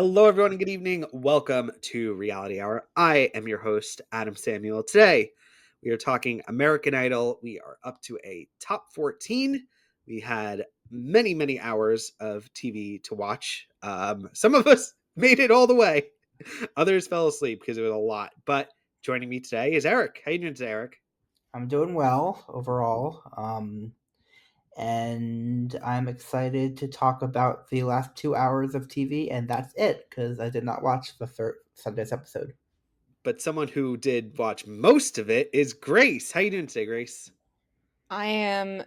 Hello, everyone, and good evening. Welcome to Reality Hour. I am your host, Adam Samuel. Today, we are talking American Idol. We are up to a top 14. We had many, many hours of TV to watch. Some of us made it all the way. Others fell asleep because it was a lot. But joining me today is Eric. How you doing today, Eric? I'm doing well overall, and I'm excited to talk about the last 2 hours of TV, and that's it because I did not watch the third Sunday's episode. But someone who did watch most of it is Grace. How you doing today, Grace? I am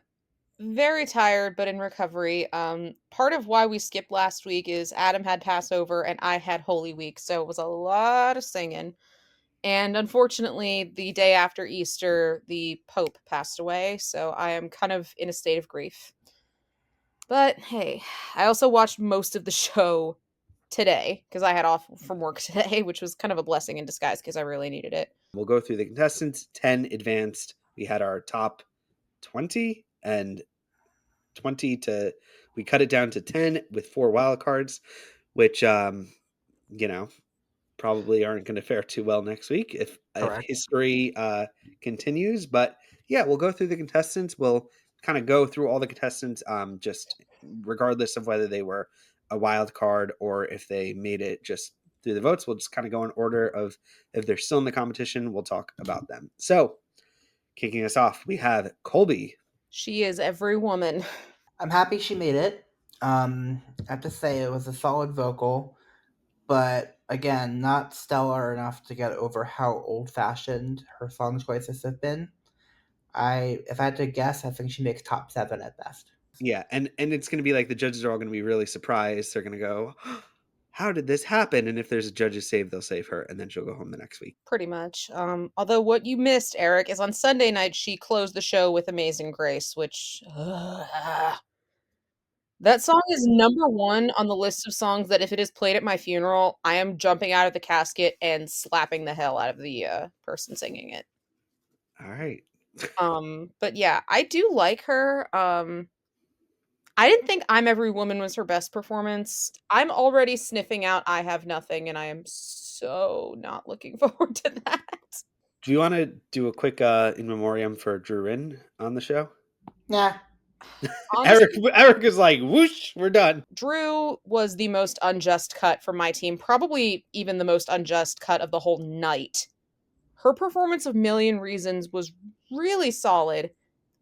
very tired, but in recovery. Part of why we skipped last week is Adam had Passover and I had Holy Week, so it was a lot of singing. And unfortunately, the day after Easter, the Pope passed away, so I am kind of in a state of grief. But hey, I also watched most of the show today because I had off from work today, which was kind of a blessing in disguise because I really needed it. We'll go through the contestants. 10 advanced. We had our top 20 and 20 to we cut it down to 10 with 4 wild cards, which you know probably aren't going to fare too well next week if Correct. history continues. But yeah, we'll go through the contestants. We'll kind of go through all the contestants, just regardless of whether they were a wild card or if they made it just through the votes. We'll just kind of go in order of if they're still in the competition. We'll talk about them. So kicking us off, we have Kolbi. She is every woman. I'm happy she made it. I have to say it was a solid vocal, but again, not stellar enough to get over how old-fashioned her song choices have been. If I had to guess, I think she makes top 7 at best. Yeah, and it's going to be like the judges are all going to be really surprised. They're going to go, "How did this happen?" And if there's a judge's save, they'll save her, and then she'll go home the next week. Pretty much. Although what you missed, Eric, is on Sunday night she closed the show with Amazing Grace, which that song is number 1 on the list of songs that if it is played at my funeral, I am jumping out of the casket and slapping the hell out of the person singing it. All right. But yeah, I do like her. I didn't think I'm Every Woman was her best performance. I'm already sniffing out I Have Nothing, and I am so not looking forward to that. Do you want to do a quick in memoriam for Drew In on the show? Yeah. Honestly, Eric is like, whoosh, we're done. Drew was the most unjust cut from my team, probably even the most unjust cut of the whole night. Her performance of Million Reasons was really solid,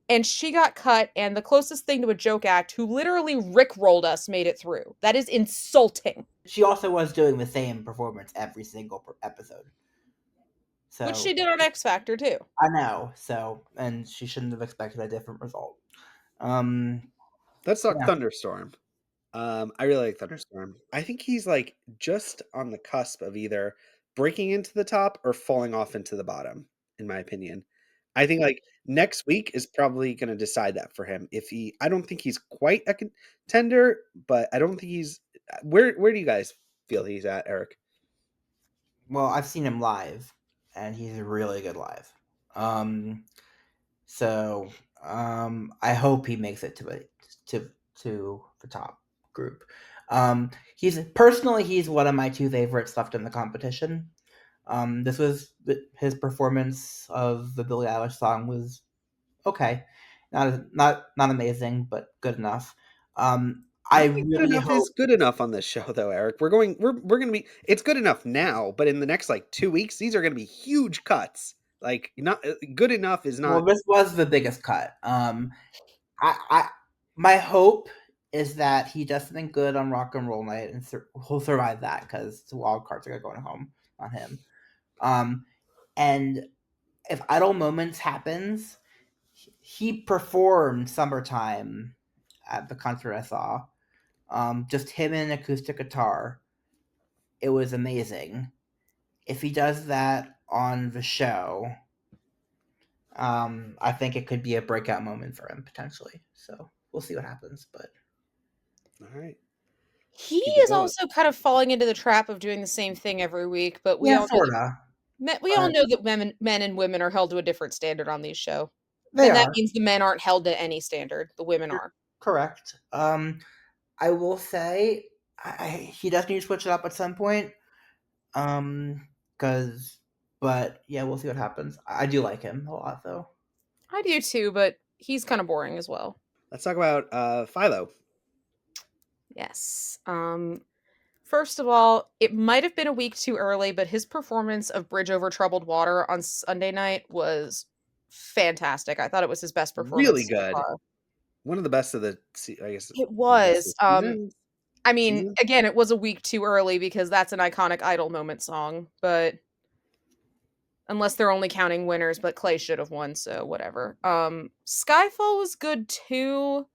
and she got cut, and the closest thing to a joke act who literally rickrolled us made it through. That is insulting. She also was doing the same performance every single episode. So, Which she did on X Factor, too. I know. So, and she shouldn't have expected a different result. Let's talk Yeah. Thunderstorm. I really like Thunderstorm. I think he's like just on the cusp of either breaking into the top or falling off into the bottom, in my opinion. I think like next week is probably going to decide that for him. I don't think he's quite a contender, but I don't think he's. Where do you guys feel he's at, Eric? Well, I've seen him live, and he's really good live. So I hope he makes it to the top group. He's one of my 2 favorites left in the competition. This was his performance of the Billie Eilish song was okay, not amazing, but good enough. I Good really enough is hope. good enough on this show, though, Eric. We're going to be. It's good enough now, but in the next like 2 weeks, these are going to be huge cuts. Like not good enough is Well, not. this was the biggest cut. I my hope is that he does something good on Rock and Roll Night and he'll survive that because the wild cards are going home on him. And if Idle Moments happens, he performed Summertime at the concert I saw. Just him and an acoustic guitar. It was amazing. If he does that on the show, I think it could be a breakout moment for him potentially. So we'll see what happens. But All right. He Keep it is going. also kind of falling into the trap of doing the same thing every week, but we yeah, all know sorta. all know that men and women are held to a different standard on these show. They And that are means the men aren't held to any standard. The women You're are. correct. I will say He does need to switch it up at some point. But yeah, we'll see what happens. I do like him a lot, though. I do too, but he's kind of boring as well. Let's talk about Filo. Yes. First of all, it might have been a week too early, but his performance of Bridge Over Troubled Water on Sunday night was fantastic. I thought it was his best performance Really so good. far. One of the best of the, I guess. It one of the best was. of the season? I mean, Season? again, it was a week too early because that's an iconic Idol moment song, but unless they're only counting winners, but Clay should have won, so whatever. Skyfall was good too.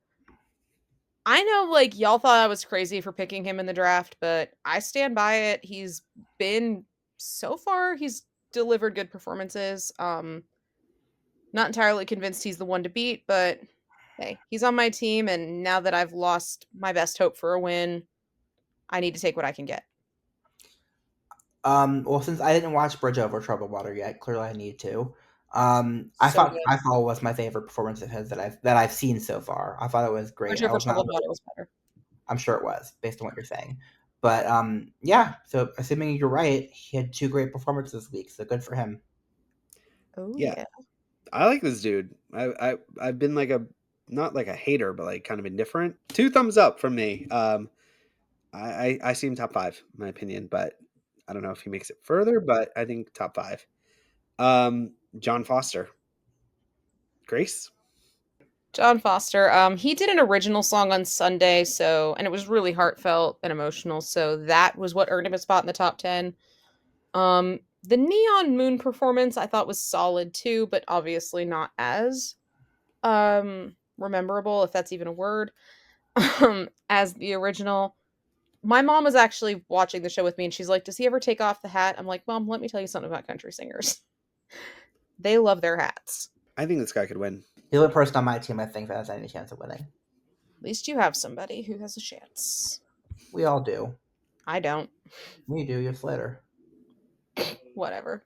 I know, like, y'all thought I was crazy for picking him in the draft, but I stand by it. He's been, so far, he's delivered good performances. Not entirely convinced he's the one to beat, but hey, he's on my team, and now that I've lost my best hope for a win, I need to take what I can get. Well, since I didn't watch Bridge Over Troubled Water yet, clearly I need to. I So thought good. Skyfall was my favorite performance of his that I've seen so far. I thought it was great. Bridge I Over was not. Troubled Water was better. I'm sure it was, based on what you're saying. But yeah. So assuming you're right, he had 2 great performances this week. So good for him. Oh Yeah. yeah. I like this dude. I've been like not like a hater, but like kind of indifferent. 2 thumbs up from me. I see him top 5, in my opinion, but I don't know if he makes it further, but I think top 5. John Foster. Grace? John Foster. He did an original song on Sunday, and it was really heartfelt and emotional, so that was what earned him a spot in the top 10. The Neon Moon performance I thought was solid too, but obviously not as rememberable, if that's even a word, as the original. My mom was actually watching the show with me, and she's like, "Does he ever take off the hat?" I'm like, "Mom, let me tell you something about country singers. They love their hats. I think this guy could win. The only person on my team I think that has any chance of winning. At least you have somebody who has a chance. We all do. I don't. You do. You're Slater. Whatever.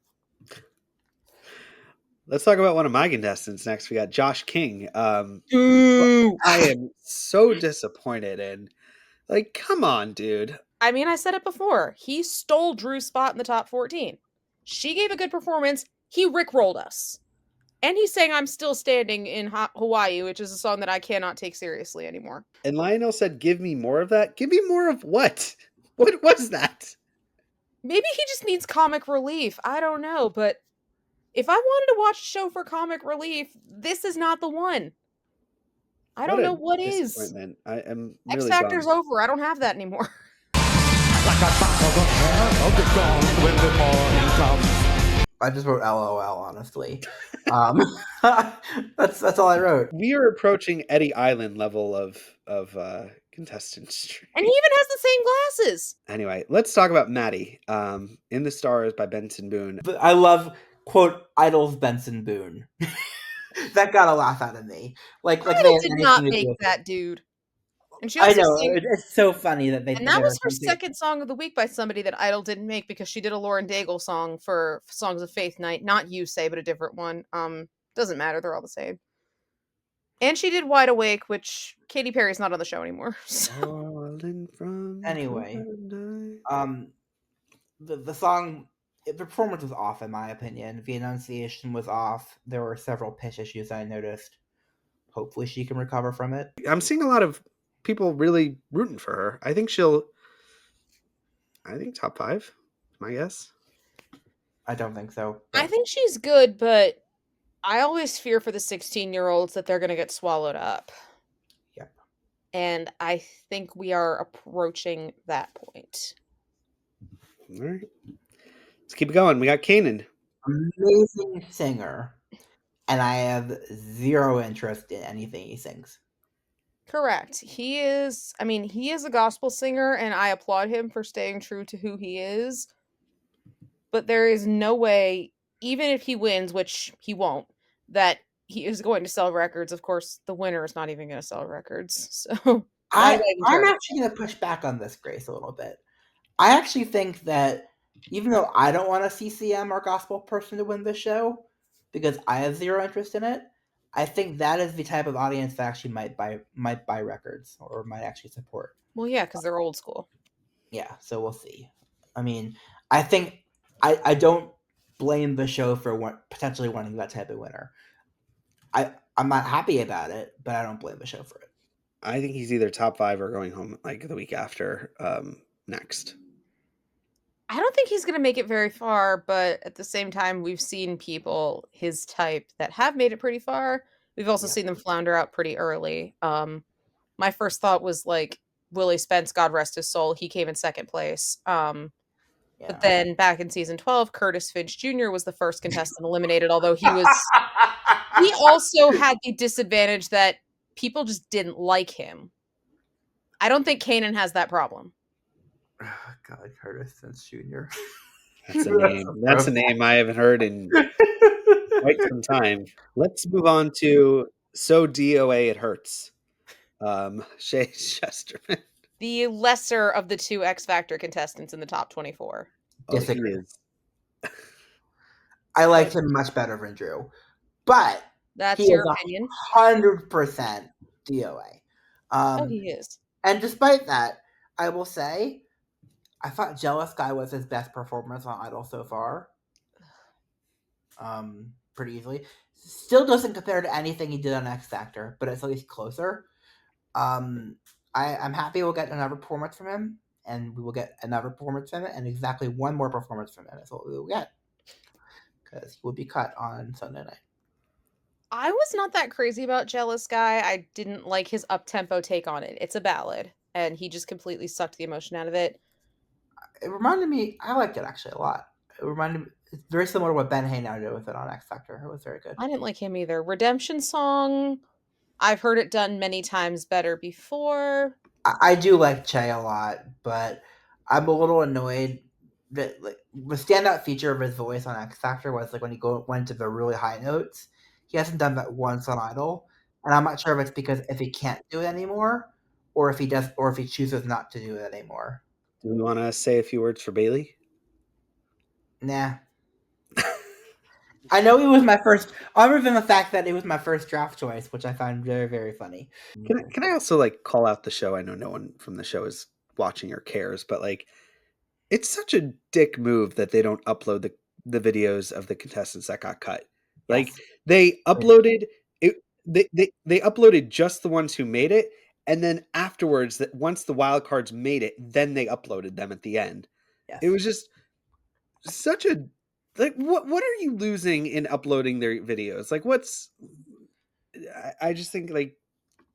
Let's talk about one of my contestants next. We got Josh King. Ooh. I am so disappointed in. Like, come on, dude. I mean, I said it before. He stole Drew's spot in the top 14. She gave a good performance. He rickrolled us. And he's saying I'm still standing in Hawaii, which is a song that I cannot take seriously anymore. And Lionel said, "Give me more of that." Give me more of what? What was that? Maybe he just needs comic relief. I don't know, but if I wanted to watch a show for comic relief, this is not the one. I don't know what is. Disappointment. I am X really Factor's bummed. over. I don't have that anymore. I just wrote LOL, honestly. That's all I wrote. We are approaching Eddie Island level of contestants. And he even has the same glasses. Anyway, let's talk about Mattie. In the Stars by Benson Boone. But I love, quote, Idol's Benson Boone. That got a laugh out of me. Like Idol they did not make that dude. And she I also know sang, it's so funny that they. and that was her second song of the week by somebody that Idol didn't make because she did a Lauren Daigle song for Songs of Faith night. Not You Say, but a different one. Doesn't matter. They're all the same. And she did Wide Awake, which Katy Perry's not on the show anymore. So. Anyway, the song, the performance was off in my opinion. The enunciation was off. There were several pitch issues I noticed. Hopefully, she can recover from it. I'm seeing a lot of people really rooting for her. I think top 5, my guess. I don't think so. I think she's good, but I always fear for the 16-year-olds that they're going to get swallowed up. Yep. And I think we are approaching that point. All right. Let's keep it going. We got Cannan. Amazing singer. And I have zero interest in anything he sings. Correct. He is a gospel singer, and I applaud him for staying true to who he is. But there is no way, even if he wins, which he won't, that he is going to sell records. Of course, the winner is not even going to sell records. So I'm actually going to push back on this, Grace, a little bit. I actually think that even though I don't want a CCM or gospel person to win this show, because I have zero interest in it, I think that is the type of audience that actually might buy records or might actually support. Well, yeah, because they're old school. Yeah, so we'll see. I mean, I think I don't blame the show for potentially wanting that type of winner. I'm not happy about it, but I don't blame the show for it. I think he's either top 5 or going home like the week after next. I don't think he's going to make it very far, but at the same time, we've seen people his type that have made it pretty far. We've also seen them flounder out pretty early. My first thought was like Willie Spence, God rest his soul. He came in second place. But then back in season 12, Curtis Finch Jr. was the first contestant eliminated, although he also had the disadvantage that people just didn't like him. I don't think Cannan has that problem. God, Curtis Finch Jr. That's a name. That's a name I haven't heard in quite some time. Let's move on to So DOA It Hurts. Ché Chesterman. The lesser of the two X Factor contestants in the top 24. Disagree. He is. I liked him much better than Drew, but that's your opinion. 100% DOA. He is. And despite that, I will say, I thought Jealous Guy was his best performance on Idol so far. Pretty easily. Still doesn't compare to anything he did on X Factor, but it's at least closer. I'm happy we'll get another performance from him, and we will get another performance from him, and exactly one more performance from him is what we will get. Because he will be cut on Sunday night. I was not that crazy about Jealous Guy. I didn't like his up-tempo take on it. It's a ballad, and he just completely sucked the emotion out of it. It reminded me, I liked it actually a lot. It reminded me, it's very similar to what Ben Haynow did with it on X Factor. It was very good. I didn't like him either. Redemption Song, I've heard it done many times better before. I do like Ché a lot, but I'm a little annoyed that like the standout feature of his voice on X Factor was like when he went to the really high notes. He hasn't done that once on Idol, and I'm not sure if it's because if he can't do it anymore, or if he does, or if he chooses not to do it anymore. Do we want to say a few words for Bailey? Nah. I know he was my first, other than the fact that it was my first draft choice, which I find very, very funny. Can I also like call out the show? I know no one from the show is watching or cares, but like it's such a dick move that they don't upload the videos of the contestants that got cut. Like they uploaded it, they uploaded just the ones who made it, and then afterwards, that once the wild cards made it, then they uploaded them at the end. Yes. It was just such a like what are you losing in uploading their videos? Like what's I just think like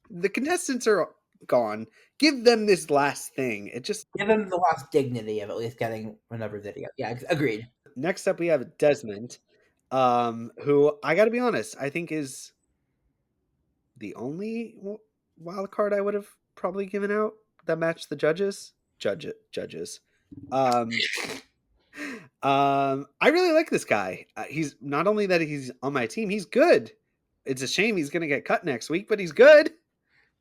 the contestants are gone. Give them this last thing. It just give them the last dignity of at least getting another video. Yeah, agreed. Next up we have Desmond, who I gotta be honest, I think is the only wild card I would have probably given out that matched the judges. I really like this guy. He's not only that he's on my team, he's good. It's a shame he's gonna get cut next week, but he's good.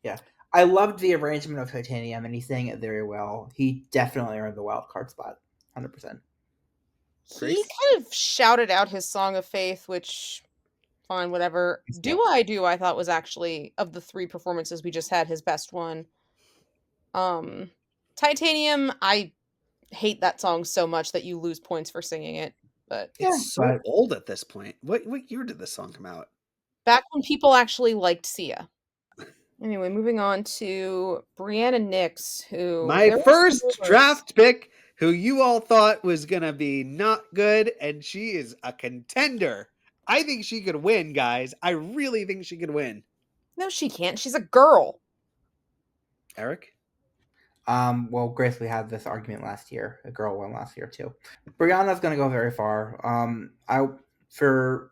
Yeah. I loved the arrangement of Titanium, and he's saying it very well. He definitely earned the wild card spot, 100%. He kind of shouted out his Song of Faith, which, fine, whatever. Do I thought was actually, of the three performances we just had, his best one. Titanium, I hate that song so much that you lose points for singing it. But it's so old at this point. What year did this song come out? Back when people actually liked Sia. Anyway, moving on to Breanna Nix, who my first draft pick, who you all thought was gonna be not good, and she is a contender. I think she could win, guys. I really think she could win. No, she can't. She's a girl. Eric? Well, Grace, we had this argument last year. A girl won last year too. Breanna's gonna go very far. For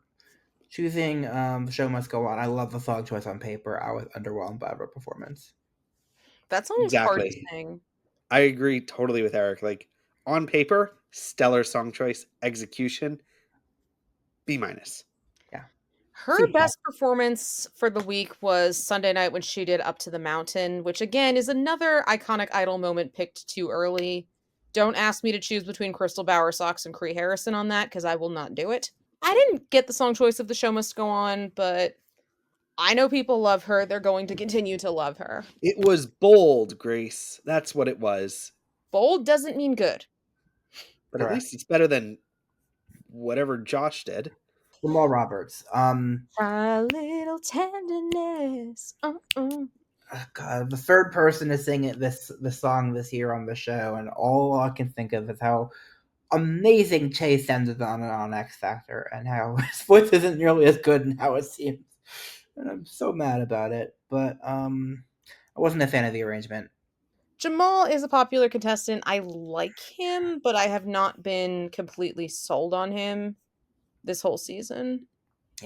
choosing The Show Must Go On, I love the song choice on paper. I was underwhelmed by her performance. That song is hard to sing. I agree totally with Eric. Like on paper, stellar song choice, execution, B-. Yeah. Her best performance for the week was Sunday night when she did Up to the Mountain, which again is another iconic Idol moment picked too early. Don't ask me to choose between Crystal Bowersox and Cree Harrison on that, because I will not do it. I didn't get the song choice of The Show Must Go On, but I know people love her. They're going to continue to love her. It was bold, Grace. That's what it was. Bold doesn't mean good. But at least it's better than whatever Josh did. Jamal Roberts. A little tenderness. God, the third person to sing this song this year on the show, and all I can think of is how amazing Ché sounded on X Factor, and how his voice isn't nearly as good and how it seems. And I'm so mad about it. But I wasn't a fan of the arrangement. Jamal is a popular contestant. I like him, but I have not been completely sold on him this whole season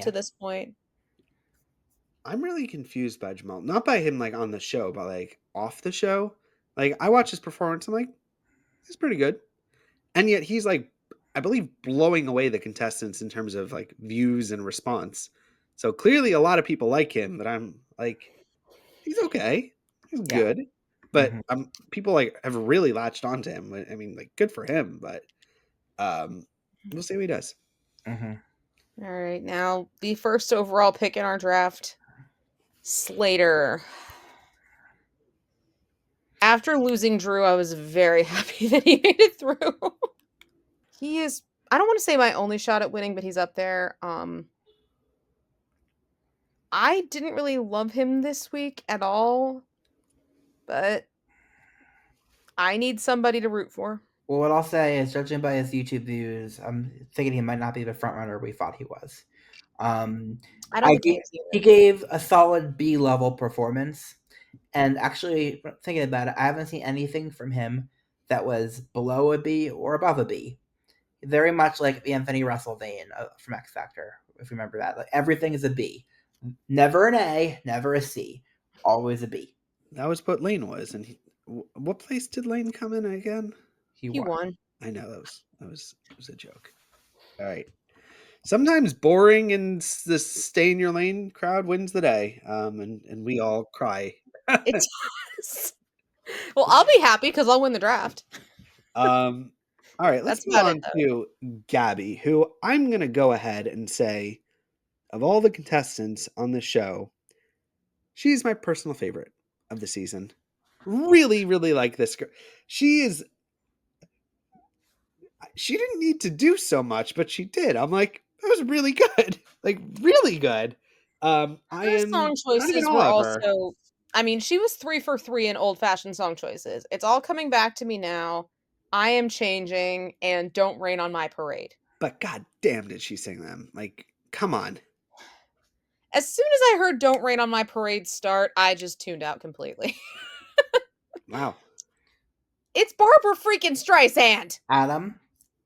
to this point. I'm really confused by Jamal. Not by him like on the show, but like off the show. Like I watch his performance, I'm like, he's pretty good. And yet he's like, I believe, blowing away the contestants in terms of like views and response. So clearly a lot of people like him, but I'm like, he's okay. He's good. But people like have really latched onto him. I mean, like, good for him, but we'll see what he does. All right, now the first overall pick in our draft, Slater. After losing Drew, I was very happy that he made it through. He is, I don't want to say my only shot at winning, but he's up there. I didn't really love him this week at all, but I need somebody to root for. Well, what I'll say is, judging by his YouTube views, I'm thinking he might not be the front runner we thought he was. I don't think he gave a solid B level performance, and actually, thinking about it, I haven't seen anything from him that was below a B or above a B. Very much like the Anthony Russell vein from X Factor, if you remember that. Like, everything is a B, never an A, never a C, always a B. That was what Lane was, and what place did Lane come in again? He won. I know that was a joke. All right. Sometimes boring and the stay in your lane crowd wins the day, and we all cry. It does. Well, I'll be happy because I'll win the draft. All right, let's move on to Gabby, who I'm going to go ahead and say, of all the contestants on the show, she's my personal favorite of the season. Really, really like this girl. She didn't need to do so much, but she did. I'm like, that was really good. Like, really good. Her song choices were also, I mean, she was 3 for 3 in old-fashioned song choices. It's all coming back to me now. I Am Changing and Don't Rain on My Parade. But god damn did she sing them. Like, come on. As soon as I heard Don't Rain on My Parade start, I just tuned out completely. Wow. It's Barbara freaking Streisand. Adam,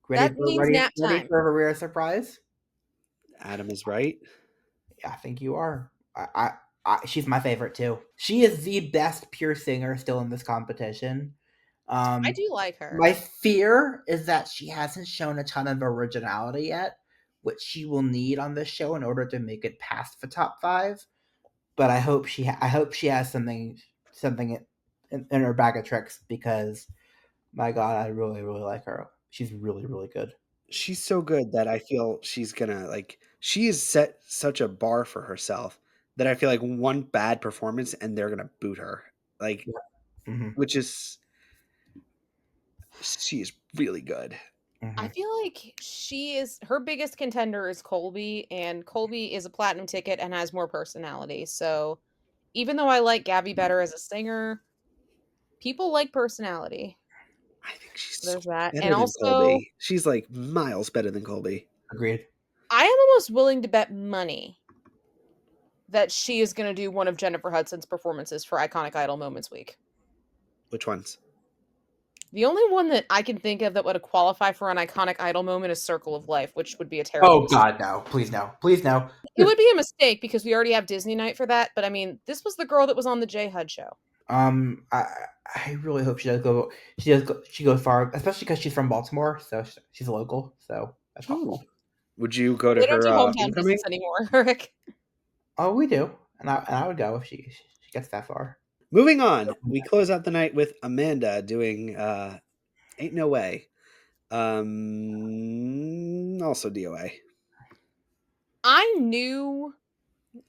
ready for a rare surprise? Adam is right. Yeah, I think you are. She's my favorite too. She is the best pure singer still in this competition. I do like her. My fear is that she hasn't shown a ton of originality yet, which she will need on this show in order to make it past the top 5. But I hope she has something in her bag of tricks, because my God, I really, really like her. She's really, really good. She's so good that I feel she's gonna she has set such a bar for herself that I feel like one bad performance and they're gonna boot her. Like, which is, she is really good. I feel like her biggest contender is Kolbi, and Kolbi is a platinum ticket and has more personality. So even though I like Gabby better as a singer, people like personality. I think she's there's that. better And than also, Kolbi. She's like miles better than Kolbi. Agreed. I am almost willing to bet money that she is going to do one of Jennifer Hudson's performances for Iconic Idol Moments Week. Which ones? The only one that I can think of that would qualify for an Iconic Idol moment is Circle of Life, which would be a terrible mistake. God, no. Please, no. Please, no. It would be a mistake because we already have Disney Night for that, but I mean, this was the girl that was on the J Hud show. I really hope she does go. She goes far, especially because she's from Baltimore, so she's a local. So that's helpful. Would you go to they her don't do hometown business anymore, Rick? Oh, we do, and I would go if she gets that far. Moving on, we close out the night with Amanda doing Ain't No Way. Also DOA. I knew,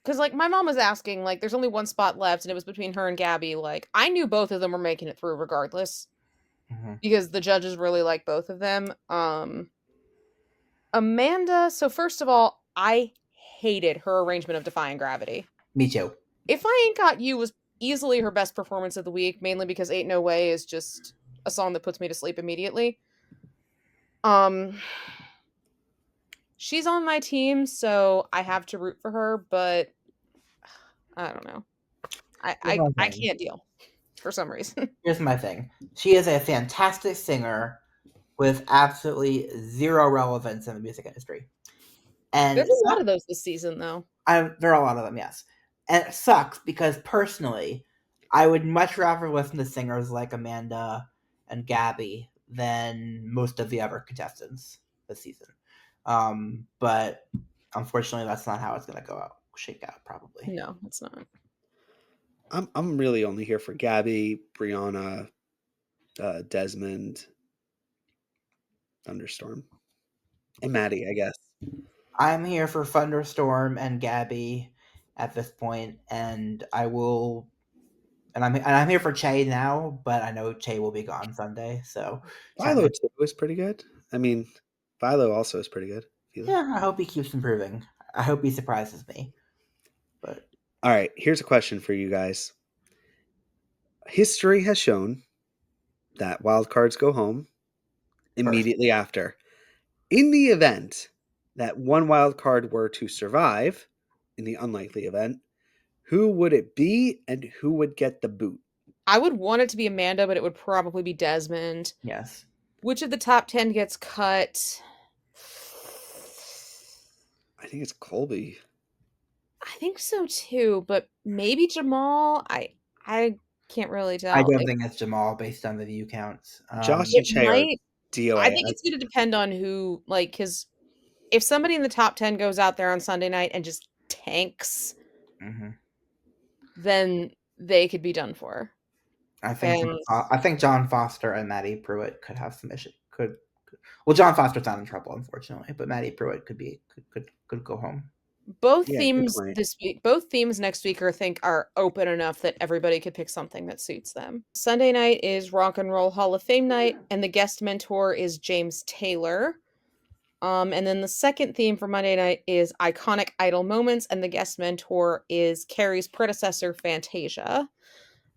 because like my mom was asking, like there's only one spot left and it was between her and Gabby. Like I knew both of them were making it through regardless. because the judges really like both of them. Amanda, so first of all, I hated her arrangement of Defying Gravity. Me too. If I Ain't Got You was easily her best performance of the week, mainly because Ain't No Way is just a song that puts me to sleep immediately. She's on my team, so I have to root for her, but I don't know. I can't deal for some reason. Here's my thing. She is a fantastic singer with absolutely zero relevance in the music industry. And There's a lot of those this season, though. there are a lot of them, yes. And it sucks because personally, I would much rather listen to singers like Amanda and Gabby than most of the other contestants this season. But unfortunately, that's not how it's going to shake out, probably. No, it's not. I'm really only here for Gabby, Breanna, Desmond, Thunderstorm, and Mattie, I guess. I'm here for Thunderstorm and Gabby at this point, and I will. And I'm here for Ché now, but I know Ché will be gone Sunday. So Filo too is pretty good. I mean, Filo also is pretty good. Yeah, I hope he keeps improving. I hope he surprises me. But all right, here's a question for you guys. History has shown that wild cards go home immediately after. In the event that one wild card were to survive, in the unlikely event, who would it be and who would get the boot? I would want it to be Amanda, but it would probably be Desmond. Yes. Which of the top 10 gets cut? I think it's Kolbi. I think so too, but maybe Jamal. I can't really tell. I don't think it's Jamal based on the view counts. Josh and Ché are DOA. I think it's going to depend on who, like, because if somebody in the top 10 goes out there on Sunday night and just tanks, then they could be done for. I think John Foster and Mattie Pruitt could have some issue. Well, John Foster's not in trouble, unfortunately, but Mattie Pruitt could go home. Both themes this week, both themes next week are open enough that everybody could pick something that suits them. Sunday night is Rock and Roll Hall of Fame night, and the guest mentor is James Taylor. And then the second theme for Monday night is Iconic Idol Moments, and the guest mentor is Carrie's predecessor, Fantasia,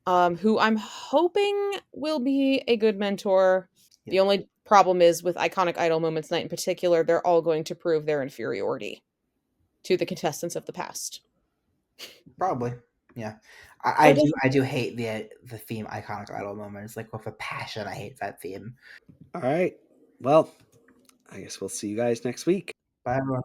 who I'm hoping will be a good mentor. Yeah. The only problem is with Iconic Idol Moments night in particular, they're all going to prove their inferiority to the contestants of the past. Probably, yeah. I do hate the theme Iconic Idol Moments, like with a passion. I hate that theme. All right, well, I guess we'll see you guys next week. Bye, everyone.